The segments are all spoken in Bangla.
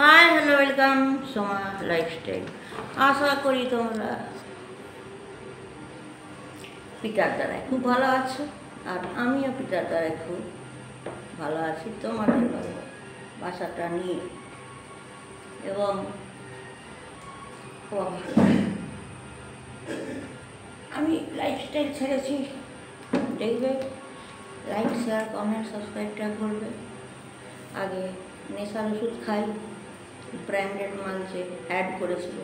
High hello welcome Soma lifestyle. আশা করি তোমরা পিতার দ্বারায় খুব ভালো আছো, আর আমিও পিতার দ্বারায় খুব ভালো আছি তোমাদের ভালোবাসাটা নিয়ে। এবং আমি লাইফস্টাইল ছেড়েছি, দেখবে, লাইক শেয়ার কমেন্ট সাবস্ক্রাইবটা করবে। আগে নেশার ওষুধ খাই, ব্র্যান্ডেড মাল যে অ্যাড করেছিল,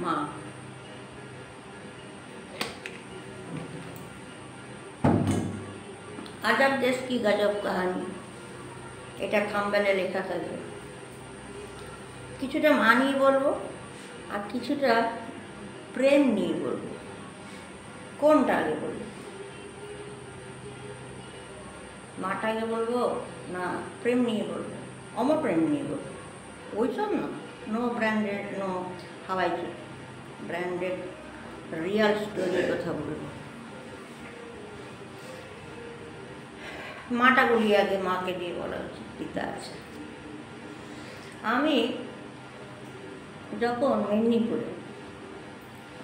মা আজব দেশ কি গজব কাহানি, এটা থাম্বনেলে লেখা থাকবে। কিছুটা মা নিয়ে বলবো আর কিছুটা প্রেম নিয়ে বলবো। কোনটা আগে বলবো? মাটা আগে বলবো না প্রেম নিয়ে বলবো? অমর প্রেম নিয়ে বলবো, ওইসব না, নো ব্র্যান্ডেড, নো হাওয়াই ব্র্যান্ডেড, রিয়াল স্টোরির কথা বলবো। মাটা বলি আগে, মাকে দিয়ে বলা উচিত, পিতা আছে। আমি যখন মেদিনীপুরে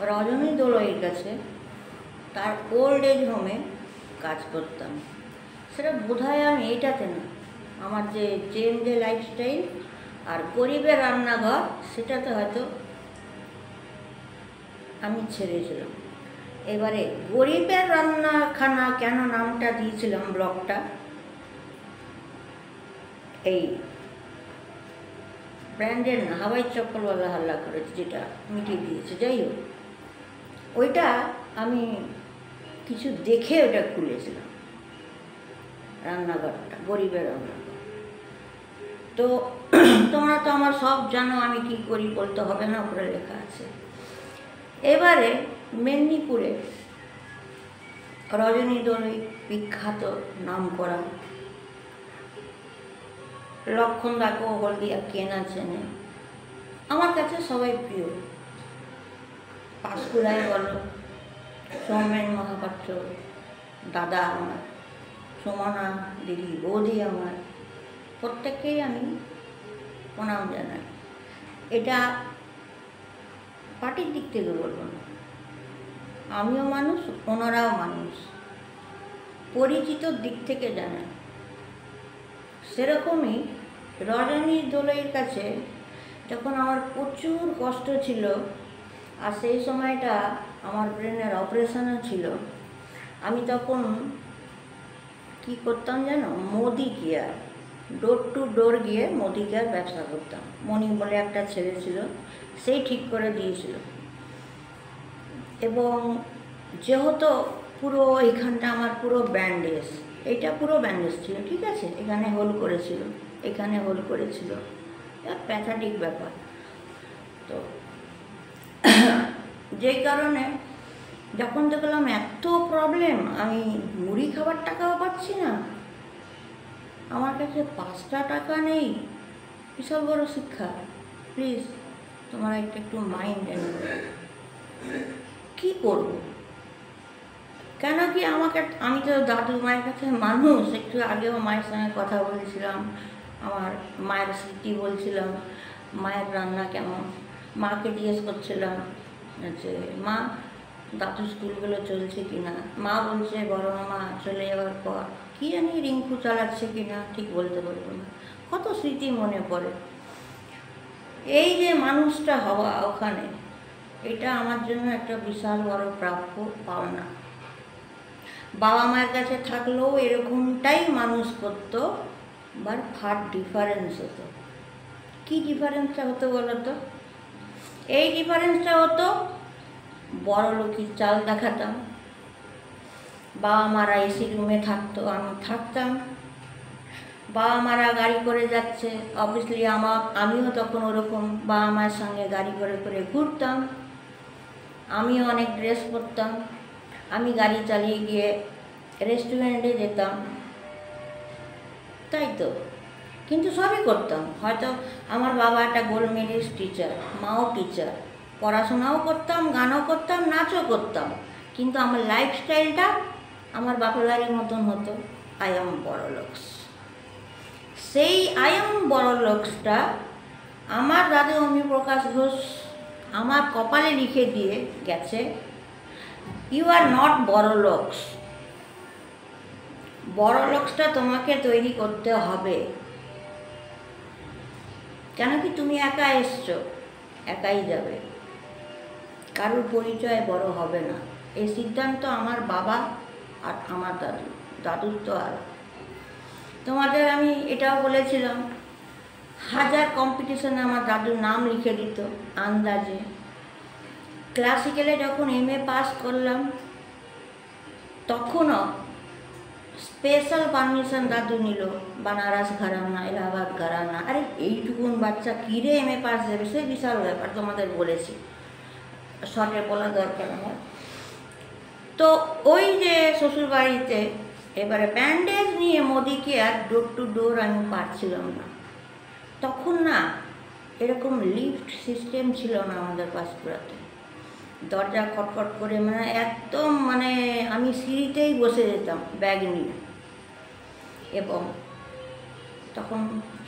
রজনী দোলইয়ের কাছে তার ওল্ড এজ হোমে কাজ করতাম, সেটা বোধহয় আমি এইটাতে না, আমার যে চেঞ্জ লাইফস্টাইল আর গরিবের রান্নাঘর, সেটাতে হয়তো আমি ছেড়েছিলাম। এবারে গরিবের রান্নাখানা কেন নামটা দিয়েছিলাম ব্লগটা, এই ব্র্যান্ডের না, হাওয়াই চপ্পলওয়ালা হাল্লা করেছে যেটা মিটিয়ে দিয়েছে, যাই হোক, ওইটা আমি কিছু দেখে ওটা খুলেছিলাম, রান্নাঘরটা, গরিবের রান্নাঘর। তো তোমরা তো আমার সব জানো আমি কি করি, বলতে হবে না, উপরে লেখা আছে। এবারে মেদিনীপুরে রজনী দোলই বিখ্যাত, নাম করা, লক্ষণ দাকে হলদিয়া কেনা চেনে, আমার কাছে সবাই প্রিয়। পাঁশকুড়ায় বলো, সৌমেন মহাপাত্র দাদা আমার, সুমনা দিদি, বৌদি আমার, প্রত্যেককেই আমি প্রণাম জানাই। এটা পার্টির দিক থেকে বলবো না, আমিও মানুষ, ওনারাও মানুষ, পরিচিত দিক থেকে জানাই। সেরকমই রজনী দোলইয়ের কাছে যখন আমার প্রচুর কষ্ট ছিল, আর সেই সময়টা আমার ব্রেনের অপারেশনও ছিল, আমি তখন কি করতাম জানো, মোদি কেয়ার, ডোর টু ডোর গিয়ে মোদি কেয়ার ব্যবসা করতাম। মণি বলে একটা ছেলে ছিল, সেই ঠিক করে দিয়েছিল। এবং যেহেতু পুরো এইখানটা আমার পুরো ব্যান্ডেজ, এইটা পুরো ব্যান্ডেজ ছিল, ঠিক আছে, এখানে হোল করেছিল, এখানে হোল করেছিল, প্যাথাটিক ব্যাপার। তো যেই কারণে যখন দেখলাম এত প্রবলেম, আমি মুড়ি খাবার টাকাও পাচ্ছি না, আমার কাছে 5টা টাকা নেই, বিশাল বড় শিক্ষা। প্লিজ তোমরা একটু মাইন্ড এনে কী করবো, কেন কি আমাকে, আমি তো দাদু মায়ের কাছে মানুষ, একটু আগেও মায়ের সঙ্গে কথা বলছিলাম, আমার মায়ের স্মৃতি বলছিলাম, মায়ের রান্না কেমন, মাকে জিজ্ঞেস করছিলাম যে মা দাদু স্কুলগুলো চলছে কি না, মা বলছে বড় মামা চলে যাওয়ার পর কী জানি রিঙ্কু চালাচ্ছে কি না, ঠিক বলতে পারবো না, কত স্মৃতি মনে পড়ে। এই যে মানুষটা হওয়া ওখানে, এটা আমার জন্য একটা বিশাল বড় প্রাপ্য পাওনা। বাবা মায়ের কাছে থাকলেও এরকমটাই মানুষ করতো, বাট ফার ডিফারেন্স হতো। কী ডিফারেন্সটা হতো বলো তো? এই ডিফারেন্সটা হতো, বড় লোকের চাল দেখাতাম, বাবা মারা এসি রুমে থাকতো, আমি থাকতাম, বাবা মারা গাড়ি করে যাচ্ছে, অবভিয়াসলি আমিও তখন ওরকম বাবা মায়ের সঙ্গে গাড়ি করে করে ঘুরতাম, আমিও অনেক ড্রেস পরতাম, আমি গাড়ি চালিয়ে গিয়ে রেস্টুরেন্টে যেতাম, তাই তো, কিন্তু সবই করতাম। হয়তো আমার বাবা একটা গোল্ড মেডেলিস্ট টিচার, মাও টিচার, পড়াশোনাও করতাম, গানও করতাম, নাচও করতাম, কিন্তু আমার লাইফস্টাইলটা আমার বাপের বাড়ির মতন হতো। আই এম বড়লোকস। সেই আই এম বড়লোকসটা আমার দাদু অমি প্রকাশ ঘোষ আমার কপালে লিখে দিয়ে গেছে, ইউ আর নট বড়লোকস। বড়লোকসটা তোমাকে তৈরি করতে হবে। কেন কি তুমি একা এসছো, একাই যাবে, কারোর পরিচয় বড় হবে না। এই সিদ্ধান্ত আমার বাবা আর আমার দাদুর তো আর। তোমাদের আমি এটাও বলেছিলাম, 1000 কম্পিটিশনে আমার দাদুর নাম লিখে দিত আন্দাজে। ক্লাসিক্যালে যখন MA পাস করলাম তখনও স্পেশাল পারমিশন দাদু নিল, বানারস ঘরানা, এলাহাবাদ ঘরানা। আরে এইটুকুন বাচ্চা কিরে MA পাস যাবে, সে বিশাল ব্যাপার, তোমাদের বলেছি, শর্টে বলা দরকার আমার। তো ওই যে শ্বশুরবাড়িতে এবারে ব্যান্ডেজ নিয়ে মোদিকে আর ডোর টু ডোর আমি পারছিলাম না। তখন না এরকম লিফট সিস্টেম ছিল না আমাদের পাঁশকুড়াতে। দরজা খটখট করে একদম আমি সিঁড়িতেই বসে যেতাম ব্যাগ নিয়ে। এবং তখন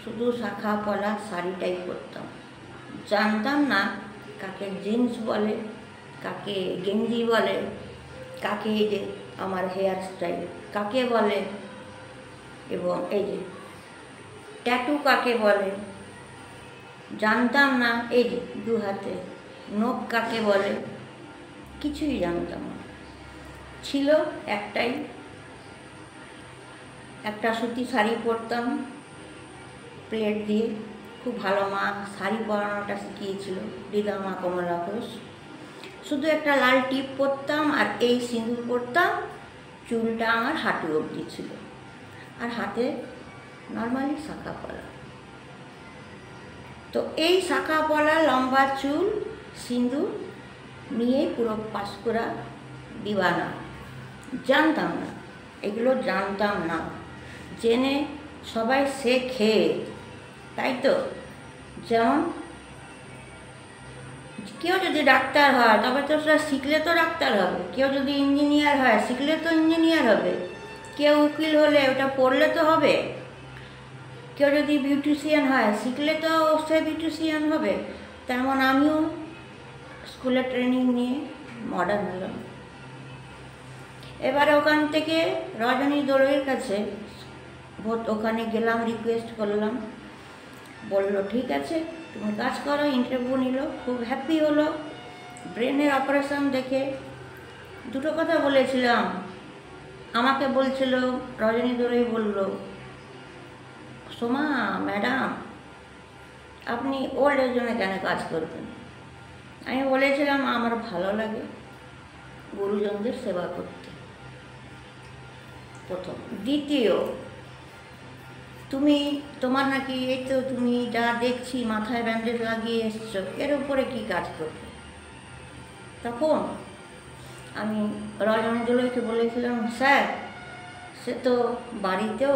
শুধু শাখা পলা শাড়িটাই পরতাম, জানতাম না কাকে জিন্স বলে, কাকে গেঞ্জি বলে, কাকে এই যে আমার হেয়ার স্টাইল কাকে বলে, এবং এই যে ট্যাটু কাকে বলে জানতাম না। এই যে 2 হাতে নখ কাকে বলে কিছুই জানতাম না। ছিল একটাই, একটা সুতি শাড়ি পরতাম প্লেট দিয়ে। খুব ভালো মা শাড়ি পরানোটা শিখিয়েছিল, দিদামা কমলা ঘোষ। শুধু একটা লাল টিপ পরতাম আর এই সিঁদুর পরতাম, চুলটা আমার হাঁটু অবধি ছিল, আর হাতে নর্মালি শাখা পলা। তো এই শাখা পলা, লম্বা চুল, সিঁদুর নিয়েই পুরো পাঁশকুড়া দিওয়ানা। জানতাম না, এগুলো জানতাম না, জেনে সবাই শেখে, তাই তো। যেমন কেউ যদি ডাক্তার হয় তবে তো সেটা শিখলে তো ডাক্তার হবে, কেউ যদি ইঞ্জিনিয়ার হয় শিখলে তো ইঞ্জিনিয়ার হবে, কেউ উকিল হলে ওটা পড়লে তো হবে, কেউ যদি বিউটিশিয়ান হয় শিখলে তো সে বিউটিশিয়ান হবে। তেমন আমিও স্কুলে ট্রেনিং নিয়ে মডার্ন হলাম। এবারে ওখান থেকে রজনী দোলইয়ের কাছে ওখানে গেলাম, রিকোয়েস্ট করলাম, বললো ঠিক আছে তুমি কাজ করো। ইন্টারভিউ নিল, খুব হ্যাপি হলো। ব্রেনের অপারেশন দেখে 2টো কথা বলেছিলাম। আমাকে বলছিল, রজনী দোলই বলল, সোমা ম্যাডাম আপনি ওল্ড এজ হোমে কেন কাজ করবেন? আমি বলেছিলাম আমার ভালো লাগে গুরুজনদের সেবা করতে, প্রথম। দ্বিতীয়, তোমার নাকি এই তো তুমি যা দেখছি মাথায় ব্যান্ডেজ লাগিয়ে এসছো, এর উপরে কি কাজ করবে? তখন আমি রজনী দোলইকে বলেছিলাম, স্যার সে তো বাড়িতেও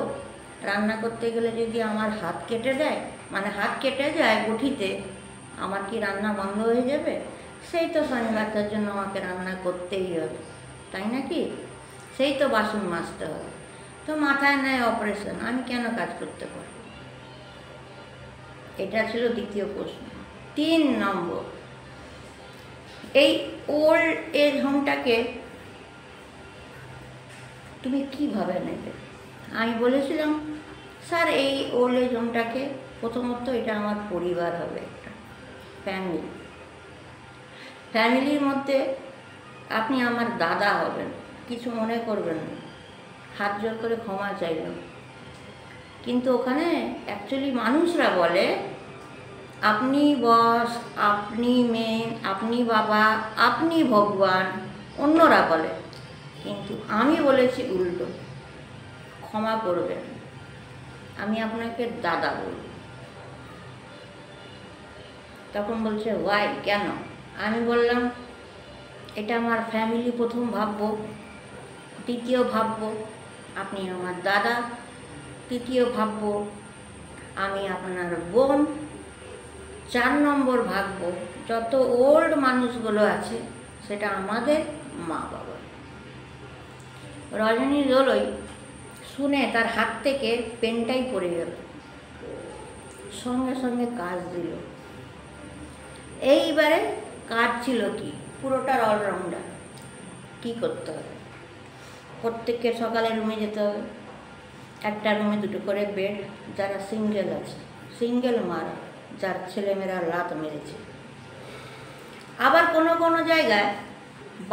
রান্না করতে গেলে যদি আমার হাত কেটে দেয়, হাত কেটে যায় বটিতে, আমার কি রান্না বন্ধ হয়ে যাবে? সেই তো স্বামী বাচ্চার জন্য আমাকে রান্না করতেই হবে, তাই নাকি? সেই তো বাসন মাজতে হবে, তো মাথায় নেয় অপারেশন, আমি কেন কাজ করতে পারব? এটা ছিল দ্বিতীয় প্রশ্ন। 3 নম্বর, এই ওল্ড এজ হোমটাকে তুমি কীভাবে নেবে? আমি বলেছিলাম, স্যার এই ওল্ড এজ হোমটাকে প্রথমত এটা আমার পরিবার হবে, একটা ফ্যামিলির মধ্যে আপনি আমার দাদা হবেন, কিছু মনে করবেন না, হাত জোর করে ক্ষমা চাইলাম। কিন্তু ওখানে অ্যাকচুয়ালি মানুষরা বলে আপনি বস, আপনি মেয়ে, আপনি বাবা, আপনি ভগবান, অন্যরা বলে, কিন্তু আমি বলেছি উল্টো, ক্ষমা করবেন, আমি আপনাকে দাদা বলব। তখন বলছে ওয়াই, কেন? আমি বললাম এটা আমার ফ্যামিলি প্রথম ভাববো, দ্বিতীয় ভাববো আপনি আমার দাদা, তৃতীয় ভাববো আমি আপনার বোন, 4 নম্বর ভাববো যত ওল্ড মানুষগুলো আছে সেটা আমাদের মা বাবা। রজনী দোলই শুনে তার হাত থেকে পেনটাই পড়ে গেল, সঙ্গে সঙ্গে কাজ দিল। এইবারে কাজ ছিল কি, পুরোটার অলরাউন্ডার। কী করতে হবে, প্রত্যেককে সকালে রুমে যেতে হবে, একটা রুমে দুটো করে বেড, যারা সিঙ্গেল আছে সিঙ্গেল মারা, যার ছেলেমেয়েরা লাত মেরেছে। আবার কোনো কোনো জায়গায়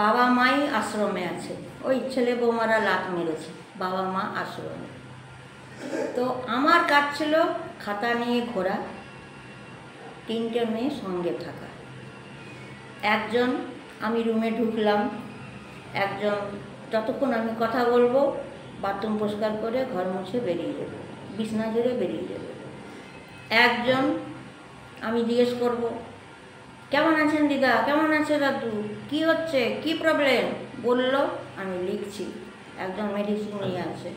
বাবা মাই আশ্রমে আছে, ওই ছেলে বৌমারা লাত মেরেছে, বাবা মা আশ্রমে। তো আমার কাজ ছিল খাতা নিয়ে ঘোরা, 3টে মেয়ে সঙ্গে থাকা। একজন, আমি রুমে ঢুকলাম, একজন যতক্ষণ আমি কথা বলবো বাথরুম পরিষ্কার করে ঘর মুছে বেরিয়ে যাবে, বিছনা ঝেড়ে বেরিয়ে যাবে। একজন, আমি জিজ্ঞেস করব, কেমন আছেন দিদা, কেমন আছে দাদু, কি হচ্ছে, কি প্রবলেম, বললো, আমি লিখছি। একজন মেডিসিন নিয়ে আছে,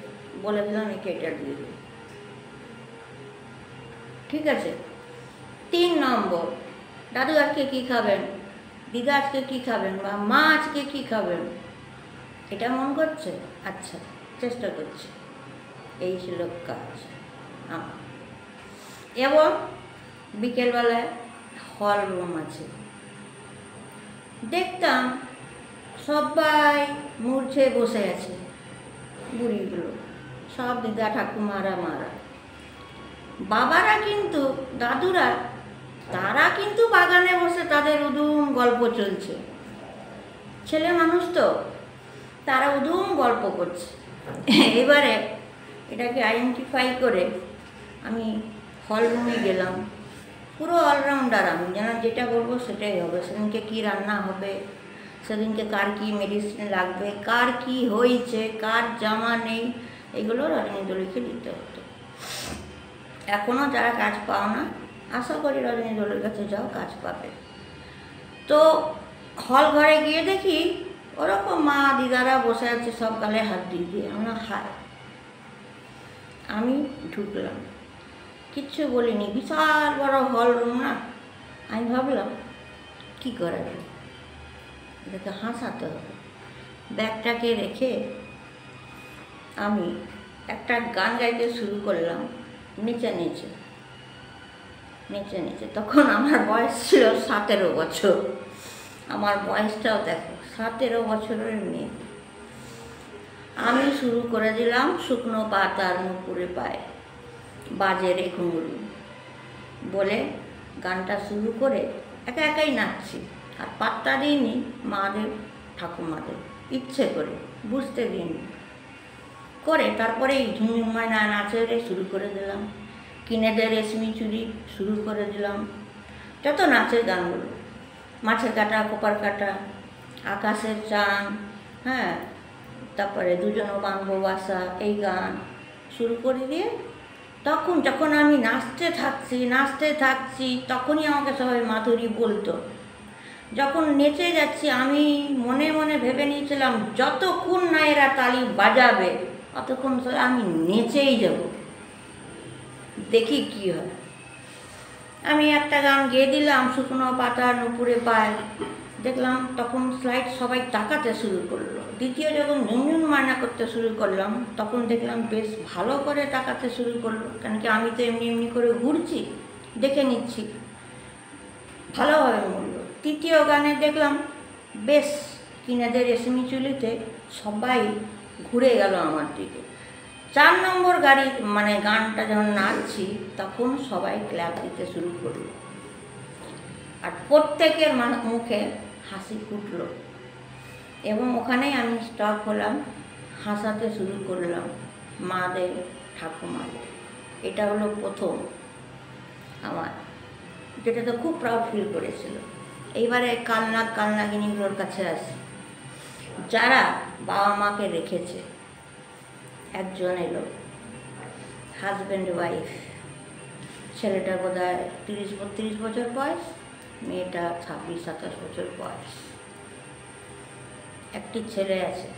বলে দিলাম একে এটা দিয়ে দিই, ঠিক আছে। 3 নম্বর, দাদু আজকে কী খাবেন, দিদা আজকে কী খাবেন, বা মা আজকে কী খাবেন, এটা মন করছে, আচ্ছা চেষ্টা করছি। এই ছিল কাজ আমার। এবং বিকেলবেলায় হল রুম আছে, দেখতাম সবাই মূর্ছে বসে আছে, বুড়িগুলো সব দিদা ঠাকুমারা মারা। বাবারা কিন্তু, দাদুরা, তারা কিন্তু বাগানে বসে তাদের উদুম গল্প চলছে, ছেলে মানুষ তো, তারা উদুম গল্প করছে। এবারে এটাকে আইডেন্টিফাই করে আমি হল রুমে গেলাম, পুরো অলরাউন্ডার আমি, যেন যেটা বলবো সেটাই হবে। সেদিনকে কী রান্না হবে, সেদিনকে কার কী মেডিসিন লাগবে, কার কী হয়েছে, কার জামা নেই, এগুলো রজনীদলিকে দিতে হতো। এখনও যারা কাজ পাও না, আশা করি রজনীদলির কাছে যাও, কাজ পাবে। তো হল ঘরে গিয়ে দেখি ওরকম মা দিদারা বসে আছে, সব গালে হাত দিয়ে আমরা হায়। আমি ঢুকলাম, কিচ্ছু বলিনি, বিশাল বড় হল রুম না। আমি ভাবলাম কী করা যায়, এটাকে হাসাতে হবে। ব্যাগটাকে রেখে আমি একটা গান গাইতে শুরু করলাম, নিচে নিচে নিচে নিচে। তখন আমার বয়স ছিল 17 বছর, আমার বয়সটাও দেখো, 17 বছরের মেয়ে। আমি শুরু করে দিলাম, শুকনো পাতার নুপুরে পায় বাজে রে ঘুঙুর বলে গানটা শুরু করে একা একাই নাচছি। আর পাত্তা দিইনি মাদের ঠাকুমাদের, ইচ্ছে করে, বুঝতে দিইনি করে। তারপরে এই ঝুমঝুমায় নাচের শুরু করে দিলাম, কিনে দে রেশমি চুড়ি শুরু করে দিলাম, যত নাচের গানগুলো, মাছের কাটা, কোপার কাটা, আকাশের চাঁদ, হ্যাঁ, তারপরে দুজনও বাঁধবো বাসা, এই গান শুরু করে দিয়ে তখন যখন আমি নাচতে থাকছি তখনই আমাকে সবাই মাধুরী বলতো। যখন নেচে যাচ্ছি আমি মনে মনে ভেবে নিয়েছিলাম যতক্ষণ না এরা তালি বাজাবে ততক্ষণ আমি নেচেই যাব, দেখি কি হয়। আমি একটা গান গেয়ে দিলাম, শুকনো পাতা নুপুরে পায়, দেখলাম তখন স্লাইড সবাই তাকাতে শুরু করলো। দ্বিতীয় যখন ঝুনঝুন মায়না করতে শুরু করলাম তখন দেখলাম বেশ ভালো করে তাকাতে শুরু করলো, কেন কি আমি তো এমনি এমনি করে ঘুরছি, দেখে নিচ্ছি, ভালোভাবে মূল্য। তৃতীয় গানে দেখলাম বেশ কিনেদের রেশমি চুলিতে সবাই ঘুরে গেল আমার দিকে। 4 নম্বর গানটা যখন নাচছি তখন সবাই ক্ল্যাপ দিতে শুরু করলো, আর প্রত্যেকের মুখে হাসি ফুটলো। এবং ওখানেই আমি স্টপ হলাম, হাসাতে শুরু করলাম মাদের ঠাকুমাদের। এটা হলো প্রথম আমার, যেটাতে খুব প্রাউড ফিল করেছিল। এইবারে কালনাগিনীগুলোর কাছে আসি, যারা বাবা মাকে রেখেছে। একজন এলো, হাজব্যান্ড ওয়াইফ, ছেলেটা বোধহয় 30-32 বছর বয়স, মেয়েটা 26-27 বছর বয়স। একটি ছেলে আছে,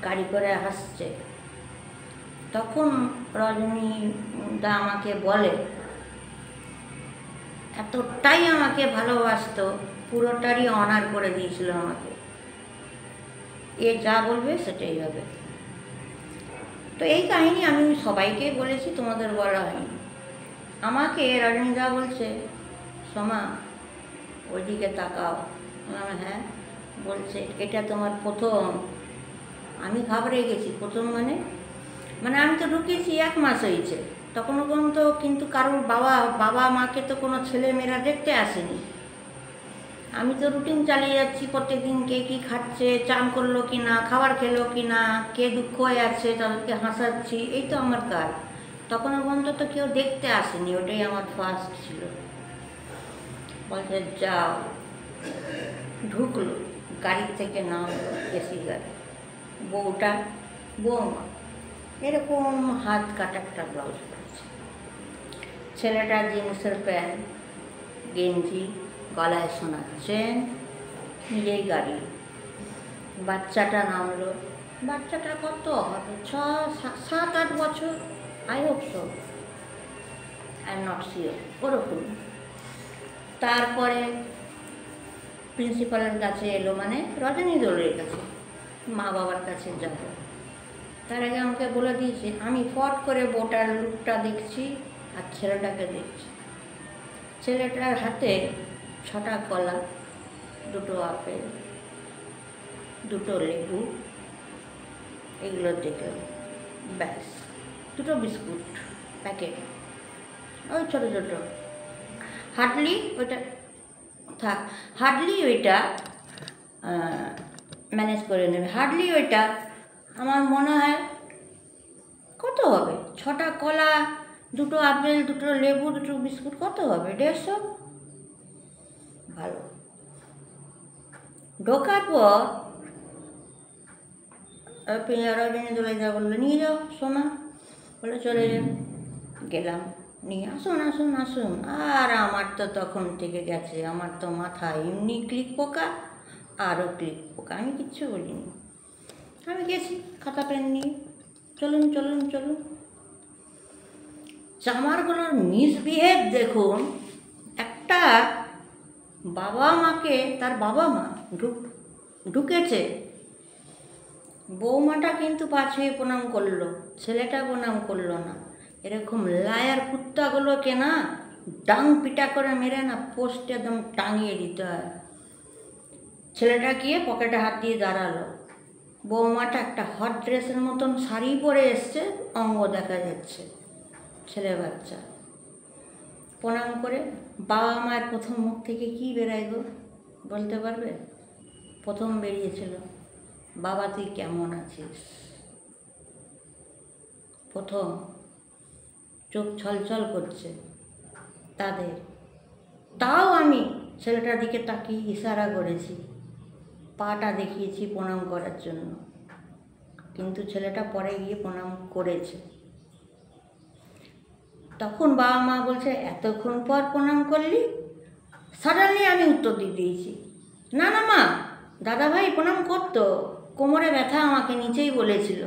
গাড়ি করে আসছে। তখন রজনী দা আমাকে বলে, এতটাই আমাকে ভালোবাসতো, পুরোটারই অনার করে দিয়েছিল আমাকে, এ যা বলবে সেটাই হবে। তো এই কাহিনী আমি সবাইকে বলেছি, তোমাদের বলা হয়নি। আমাকে রজনীদা বলছে, সোমা ওইদিকে তাকাও। হ্যাঁ। বলছে এটা তোমার প্রথম। আমি ঘাবড়ে গেছি। প্রথম মানে আমি তো ঢুকেছি 1 মাস হয়েছে, তখনও পর্যন্ত কিন্তু কারোর বাবা মাকে তো কোনো ছেলে মেয়েরা দেখতে আসেনি। আমি তো রুটিন চালিয়ে যাচ্ছি, প্রত্যেকদিন কে কী খাচ্ছে, চান করলো কি না, খাবার খেলো কি না, কে দুঃখ হয়ে আছে তাদেরকে হাসাচ্ছি, এই তো আমার কাজ। তখনও পর্যন্ত তো কেউ দেখতে আসেনি, ওটাই আমার ফার্স্ট ছিল। বলছে যাও। ঢুকলো, গাড়ির থেকে নামলো, এসি গাড়ি। বৌমা এরকম হাত কাটা একটা ব্লাউজ পরেছে, ছেলেটা জিন্সের প্যান্ট, গেঞ্জি, গলায় সোনার চেন, নিজেই গাড়ি। বাচ্চাটা নামলো। বাচ্চাটা কত হবে, 7-8 বছর, I hope so, I am not sure, ওরকম। তারপরে প্রিন্সিপালের কাছে এলো, রজনী দোলের কাছে, মা বাবার কাছে যাবো। তার আগে আমাকে বলে দিয়েছে। আমি ফট করে বোটার লুকটা দেখছি আর ছেলেটাকে দেখছি। ছেলেটার হাতে 6টা কলা, 2টো আপেল, 2টো লেবু, এগুলো দেখলাম। ব্যাস, 2টো বিস্কুট প্যাকেট, ওই ছোটো ছোটো। হার্ডলি ওইটা ম্যানেজ করে নেবে। হার্ডলি ওইটা আমার মনে হয় কত হবে, 6টা কলা, 2টো আপেল, 2টো লেবু, 2টো বিস্কুট, কত হবে, 150। ভালো। ঢোকার পর রজনী দোলে যা বললো, নিয়ে যাও সোমা, বলে চলে যাও। গেলাম, নিয়ে আসুন আসুন আসুন। আর আমার তো তখন থেকে গেছে, আমার তো মাথা এমনি ক্লিক পোকা, আরও ক্লিক পোকা। আমি কিচ্ছু বলিনি, আমি গেছি খাতা পেন নিয়ে, চলুন চলুন চলুন। চামারগুলোর মিসবিহেভ দেখুন। একটা বাবা মাকে, তার বাবা মা ঢুকেছে, বৌমাটা কিন্তু পাছুয়ে প্রণাম করলো, ছেলেটা প্রণাম করলো না। এরকম লায়ার কুত্তাগুলোকে না ডাং পিটা করে মেরে না পোস্টে একদম টাঙিয়ে দিতে হয়। ছেলেটা গিয়ে পকেটে হাত দিয়ে দাঁড়ালো। বৌমাটা একটা হট ড্রেসের মতন শাড়ি পরে এসছে, অঙ্গ দেখা যাচ্ছে। ছেলে বাচ্চা প্রণাম করে। বাবা মায়ের প্রথম মুখ থেকে কী বেরায় গো, বলতে পারবে? প্রথম বেরিয়েছিল, বাবা তুই কেমন আছিস। প্রথম চোখ ছলছল করছে তাদের। তাও আমি ছেলেটার দিকে তাকিয়ে ইশারা করেছি, পাটা দেখিয়েছি প্রণাম করার জন্য, কিন্তু ছেলেটা পরে গিয়ে প্রণাম করেছে। তখন বাবা মা বলছে এতক্ষণ পর প্রণাম করলি? সাডেনলি আমি উত্তর দিয়ে দিয়েছি, না না মা, দাদাভাই প্রণাম করতো, কোমরে ব্যথা আমাকে নিচেই বলেছিল,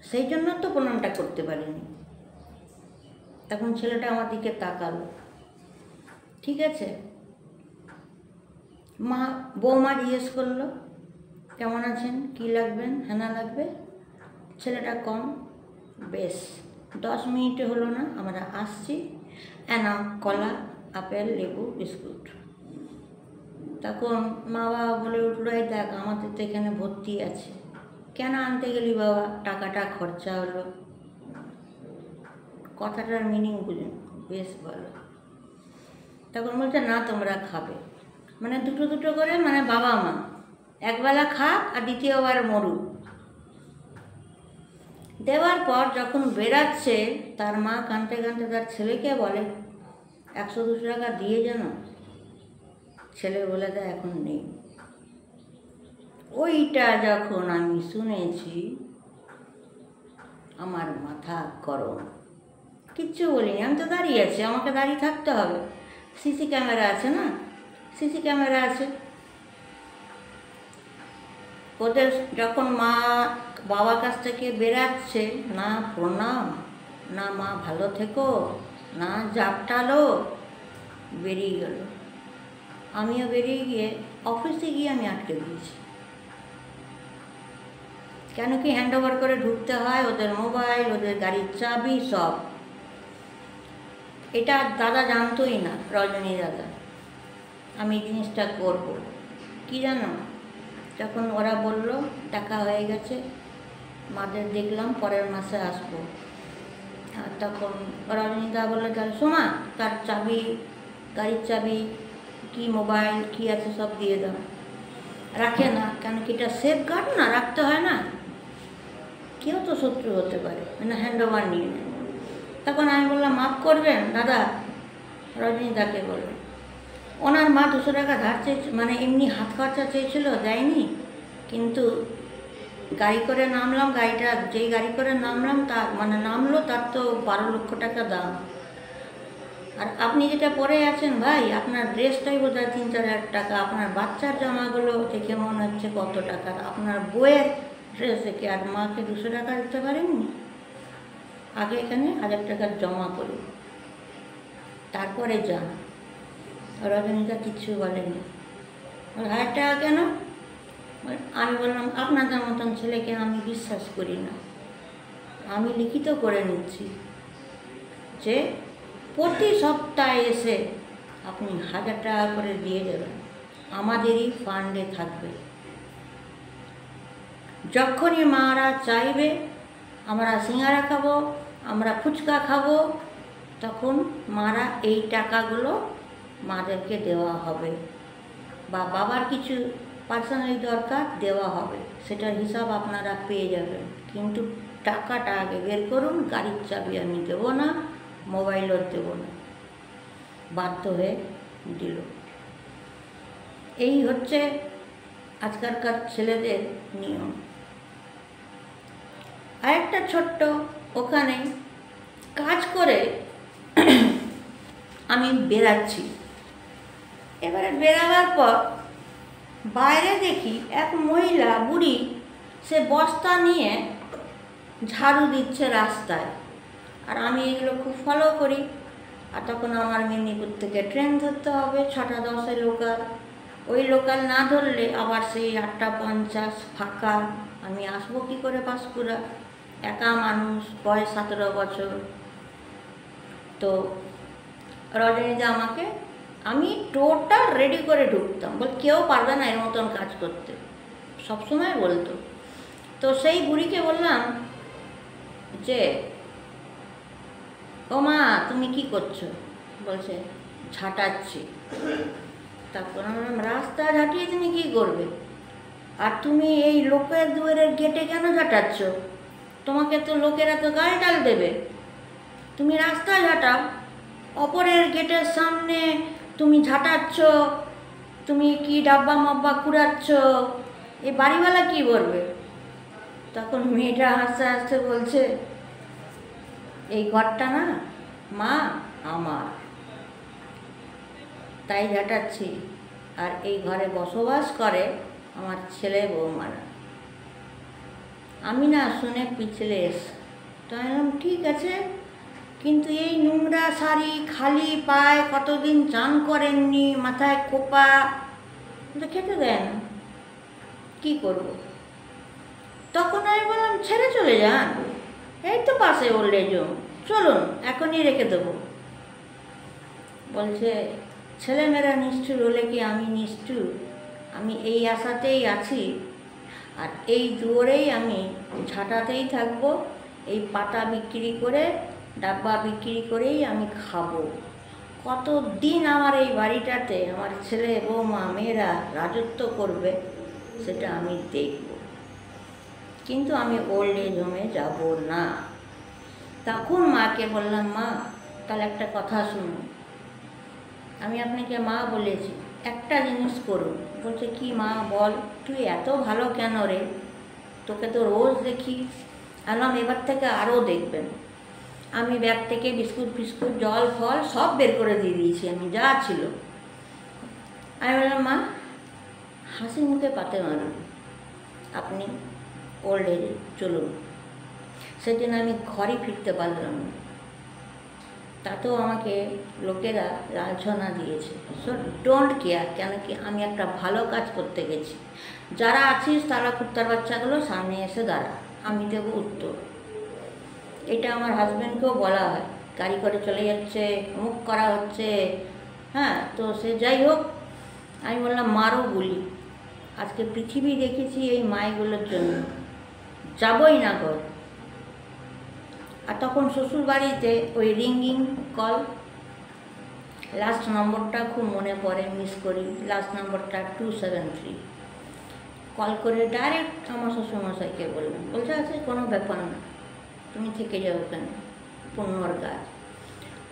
সেই জন্য তো প্রণামটা করতে পারিনি। তখন ছেলেটা আমার দিকে তাকালো, ঠিক আছে। বৌমা জিজ্ঞেস করলো কেমন আছেন, কী লাগবেন, হেনা লাগবে। ছেলেটা কম, বেশ 10 মিনিটে হলো না, আমরা আসছি, এনা কলা, আপেল, লেবু, বিস্কুট। তখন মা বাবা বলে উঠলো, এই দেখ আমাদের তো এখানে ভর্তি আছে। কেন আনতে গেলি বাবা, টাকাটা খরচা হলো। কথাটার মিনিং বুঝুন, বেশ ভালো। তখন বলছে না তোমরা খাবে, 2টো করে, বাবা মা একবেলা খাক আর দ্বিতীয়বার মরুক। দেওয়ার পর যখন বেরাচ্ছে, তার মা কাঁদতে কাঁদতে তার ছেলেকে বলে 100-200 টাকা দিয়ে যেন। ছেলে বলে দেয় এখন নেই। ওইটা যখন আমি শুনেছি আমার মাথা গরম, কিচ্ছু বলিনি, আমি তো দাঁড়িয়ে আছি, আমাকে দাঁড়িয়ে থাকতে হবে। সিসি ক্যামেরা আছে না, সিসি ক্যামেরা আছে। ওদের যখন মা বাবার কাছ থেকে বেরাচ্ছে, না প্রণাম, না মা ভালো থেকো, না জাপটালো, বেরিয়ে গেল। আমিও বেরিয়ে গিয়ে অফিসে গিয়ে আমি আটকে দিয়েছি। কেন কি হ্যান্ড ওভার করে ঢুকতে হয়, ওদের মোবাইল, ওদের গাড়ির চাবি সব। এটা দাদা জানতোই না, রজনী দাদা, আমি জিনিসটা করব। কি জানো, যখন ওরা বলল টাকা হয়ে গেছে, মাদের দেখলাম পরের মাসে আসবো, আর তখন রজনীদা বললো তাহলে সোমা তার চাবি, গাড়ির চাবি কি মোবাইল কি আছে সব দিয়ে দাও। রাখে না, কেন কি এটা সেফ গার্ড না, রাখতে হয় না, কেউ তো শত্রু হতে পারে, মানে হ্যান্ড ওভার নিয়ে নেয়। তখন আমি বললাম মাফ করবেন দাদা, রজনীদাকে বলল। ওনার মা 200 টাকা ধার চেয়েছে, মানে এমনি হাত খরচা চেয়েছিল, দেয়নি। কিন্তু গাড়ি করে নামলাম, গাড়িটা যেই গাড়ি করে নামলাম তার মানে নামলো তার তো 12 লক্ষ টাকা দাম। আর আপনি যেটা পরে আছেন ভাই, আপনার ড্রেসটাই বোধ হয় 3-4 হাজার টাকা, আপনার বাচ্চার জামাগুলো দেখে মনে হচ্ছে কত টাকার, আপনার বইয়ের ড্রেস দেখে, আর মাকে 200 টাকা দিতে পারেননি। আগে এখানে 1000 টাকার জমা করুন, তারপরে যান। রজনীটা কিচ্ছু বলেনি। 1000 টাকা কেন? আমি বললাম আপনাদের মতন ছেলেকে আমি বিশ্বাস করি না, আমি লিখিত করে নিচ্ছি যে প্রতি সপ্তাহে এসে আপনি 1000 টাকা করে দিয়ে দেবেন, আমাদেরই ফান্ডে থাকবে। যখনই মারা চাইবে আমরা সিঙ্গারা খাবো, আমরা ফুচকা খাবো, তখন মারা এই টাকাগুলো মাদেরকে দেওয়া হবে, বা বাবার কিছু পার্সোনালি দরকার দেওয়া হবে, সেটার হিসাব আপনারা পেয়ে যাবেন। কিন্তু টাকাটা আগে বের করুন, গাড়ির চাবি আমি দেবো না, মোবাইলও দেবো না। বাধ্য হয়ে দিল। এই হচ্ছে আজকালকার ছেলেদের নিয়ম। আরেকটা ছোট্ট, ওখানে কাজ করে আমি বেরাচ্ছি, এবারে বেরাবার পর বাইরে দেখি এক মহিলা বুড়ি, সে বস্তা নিয়ে ঝাড়ু দিচ্ছে রাস্তায়। আর আমি এগুলো খুব ফলো করি। আর তখন আমার মেদিনীপুর থেকে ট্রেন ধরতে হবে 6টা 10-এ লোকাল, ওই লোকাল না ধরলে আবার সেই 8টা 50 ফাঁকা, আমি আসবো কী করে পাঁশকুড়া, একা মানুষ, বয়স 17 বছর। তো রজনীদা আমাকে, আমি টোটাল রেডি করে ঢুকতাম, বল কেউ পারবে না এর মতন কাজ করতে, সবসময় বলতো। তো সেই বুড়িকে বললাম যে ও মা তুমি কি করছো? বলছে ঝাঁটাচ্ছি। তারপর বললাম রাস্তা ঝাঁটিয়ে তুমি কী করবে, আর তুমি এই লোকের দুয়ারের গেটে কেন ঝাঁটাচ্ছ? তোমাকে তো লোকেরা তো গায়ে ডাল দেবে, তুমি রাস্তা ঝাঁটাও, অপরের গেটের সামনে তুমি ঝাঁটাচ্ছ, তুমি কি ডাব্বা মাব্বা কুড়াচ্ছ, এ বাড়িওয়ালা কী বলবে? তখন মেয়েটা হাসতে হাসতে বলছে এই ঘরটা না মা আমার, তাই ঝাঁটাচ্ছি, আর এই ঘরে বসবাস করে আমার ছেলে বৌমারা। আমি না শুনে পিছলে এসে, তো আমি বললাম ঠিক আছে, কিন্তু এই নোংরা শাড়ি, খালি পায়ে, কতদিন চান করেননি, মাথায় খোপা, খেতে দেয় না, কী করবো? তখন আমি বললাম ছেড়ে চলে যান, এই তো পাশে ওল্ড এজ হোম, চলুন এখনই রেখে দেবো। বলছে ছেলেমেয়েরা নিষ্ঠুর হলে কি আমি নিষ্ঠুর? আমি এই আশাতেই আছি, আর এই দুয়ারেই আমি ঝাঁটাতেই থাকবো, এই পাতা বিক্রি করে, ডাব্বা বিক্রি করেই আমি খাবো। কতদিন আমার এই বাড়িটাতে আমার ছেলে বৌমা মেয়েরা রাজত্ব করবে সেটা আমি দেখব, কিন্তু আমি ওল্ড এজ হোমে যাব না। তখন মাকে বললাম মা তাহলে একটা কথা শুনুন, আমি আপনাকে মা বলেছি, একটা জিনিস করুন। বলছে কি মা বল, তুই এত ভালো কেন রে, তোকে তো রোজ দেখি। আলাম এবার থেকে আরও দেখবেন। আমি ব্যাগ থেকে বিস্কুট ফিস্কুট জল ফল সব বের করে দিয়ে দিয়েছি, আমি যা ছিল। আমি বললাম মা হাসি মুখে পাতে মারুন, আপনি ওল্ড এজে চলুন। সেদিন আমি ঘরে ফিরতে পারলাম না। তাতেও আমাকে লোকেরা লাঞ্ছনা দিয়েছে। সো ডোন্ট কেয়ার, কেন কি আমি একটা ভালো কাজ করতে গেছি। যারা আছিস তারা কুত্তার বাচ্চাগুলো সামনে এসে দাঁড়া, আমি দেবো উত্তর। এটা আমার হাজব্যান্ডকেও বলা হয়, গাড়ি করে চলে যাচ্ছে, মুখ করা হচ্ছে, হ্যাঁ। তো সে যাই হোক, আমি বললাম মারও গুলি। আজকে পৃথিবী দেখেছি এই মায়েগুলোর জন্য, যাবই না ঘর। আর তখন শ্বশুর বাড়িতে ওই রিঙ্গিং কল, লাস্ট নম্বরটা খুব মনে পড়ে, মিস করি, লাস্ট নম্বরটা 273। কল করে ডাইরেক্ট আমার শ্বশুরমশাইকে বললাম, বলছে আছে কোনো ব্যাপার না, তুমি থেকে যাও ওখানে, পুণ্যর কাজ।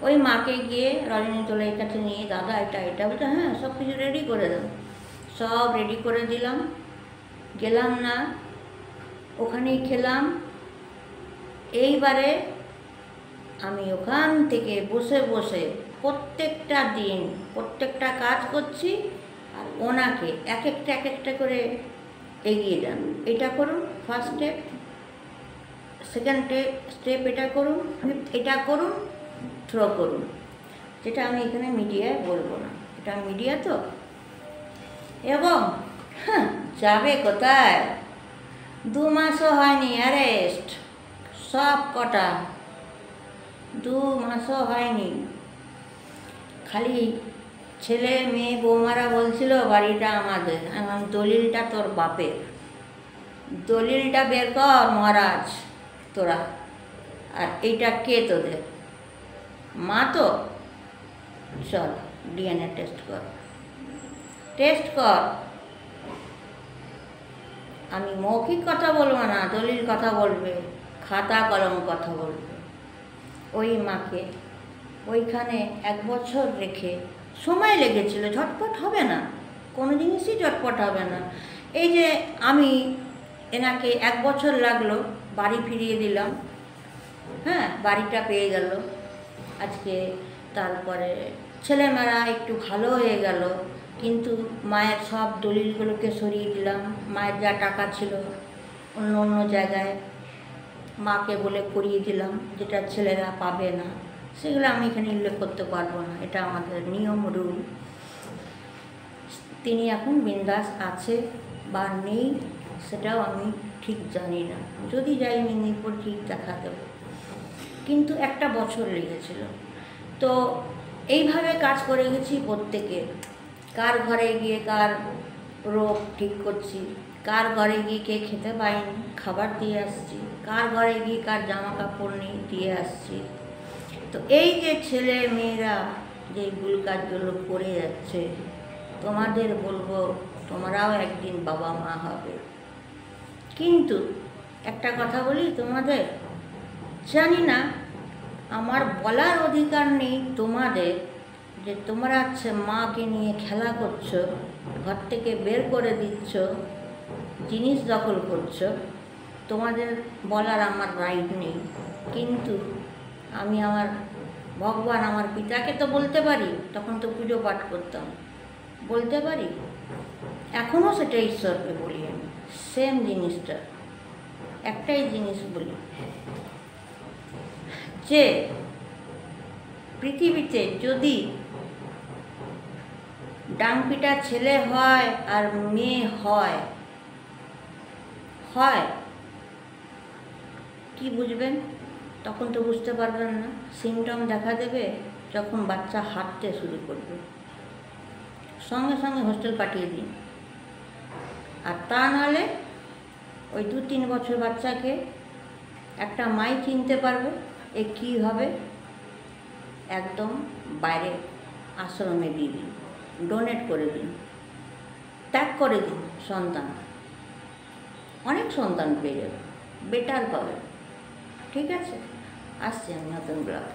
ওই মাকে গিয়ে রজনীতলার কাছে নিয়ে, দাদা এটা এটা, বলছে হ্যাঁ সব কিছু রেডি করে দাও। সব রেডি করে দিলাম, গেলাম না, ওখানেই খেলাম। এইবারে আমি ওখান থেকে বসে বসে প্রত্যেকটা দিন প্রত্যেকটা কাজ করছি, আর ওনাকে এক একটা করে এগিয়ে যান, এটা করুন, ফার্স্ট স্টেপ, সেকেন্ড স্টেপ এটা করুন, ফিফথ এটা করুন, থ্রো করুন। যেটা আমি এখানে মিডিয়ায় বলবো না, এটা মিডিয়া তো। এবং যাবে কোথায়, 2 মাসও হয়নি অ্যারেস্ট, সব কটা 2 মাসও হয়নি। খালি ছেলে মেয়ে বৌমারা বলছিল বাড়িটা আমাদের। আমার দলিলটা তোর বাপের, দলিলটা বের কর মহারাজ তোরা। আর এইটা কে তোদের মা? তো চল ডিএনএ টেস্ট কর, টেস্ট কর। আমি মৌখিক কথা বলবো না, দলিল কথা বলবে, খাতা কলম কথা বলবে। ওই মাকে ওইখানে 1 বছর রেখে, সময় লেগেছিল, ঝটপট হবে না, কোনো জিনিসই ঝটপট হবে না। এই যে আমি এনাকে 1 বছর লাগলো, বাড়ি ফিরিয়ে দিলাম, হ্যাঁ বাড়িটা পেয়ে গেল আজকে। তারপরে ছেলেমেয়েরা একটু ভালো হয়ে গেল, কিন্তু মায়ের সব দলিলগুলোকে সরিয়ে দিলাম। মায়ের যা টাকা ছিল অন্য অন্য জায়গায় মাকে বলে করিয়ে দিলাম, যেটা ছেলেরা পাবে না, সেগুলো আমি এখানে উল্লেখ করতে পারবো না, এটা আমাদের নিয়ম রুল। তিনি এখন বিন্দাস আছে বা নেই সেটাও আমি ঠিক জানি না, যদি যাই মেদিনীপুর ঠিক দেখা দেব। কিন্তু 1 বছর লেগেছিল। তো এইভাবে কাজ করে গেছি প্রত্যেকে, কার ঘরে গিয়ে কার রোগ ঠিক করছি, কার ঘরে গিয়ে কে খেতে পায়নি খাবার দিয়ে আসছি, কার ঘরে গিয়ে কার জামা কাপড় নেই দিয়ে আসছি। তো এই যে ছেলে মেয়েরা যে ভুল কাজগুলো করে যাচ্ছে, তোমাদের বলবো তোমরাও একদিন বাবা মা হবে। কিন্তু একটা কথা বলি তোমাদের, জানি না আমার বলার অধিকার নেই তোমাদের, যে তোমরা মাকে নিয়ে খেলা করছো, ঘর থেকে বের করে দিচ্ছ, জিনিস দখল করছো, তোমাদের বলার আমার রাইট নেই। কিন্তু আমি আমার ভগবান, আমার পিতাকে তো বলতে পারি, তখন তো পুজো পাঠ করতাম, বলতে পারি, এখনও সেটা ঈশ্বরকে বলি। আমি সেম জিনিসটা, একটাই জিনিস বলি, যে পৃথিবীতে যদি ডাংপিটা ছেলে হয় আর মেয়ে হয়, কি বুঝবেন? তখন তো বুঝতে পারবেন না। সিমটম দেখা দেবে যখন বাচ্চা হাঁটতে শুরু করবে, সঙ্গে সঙ্গে হোস্টেল পাঠিয়ে দিন। আর তা নাহলে ওই 2-3 বছর বাচ্চাকে একটা মাই চিনতে পারবে, এ কী হবে, একদম বাইরে আশ্রমে দিয়ে দিন, ডোনেট করে দিন, ত্যাগ করে দিন সন্তান, অনেক সন্তান পেয়ে যাবে, বেটার পাবে। ঠিক আছে, আসছি আমি নতুন ব্লগ।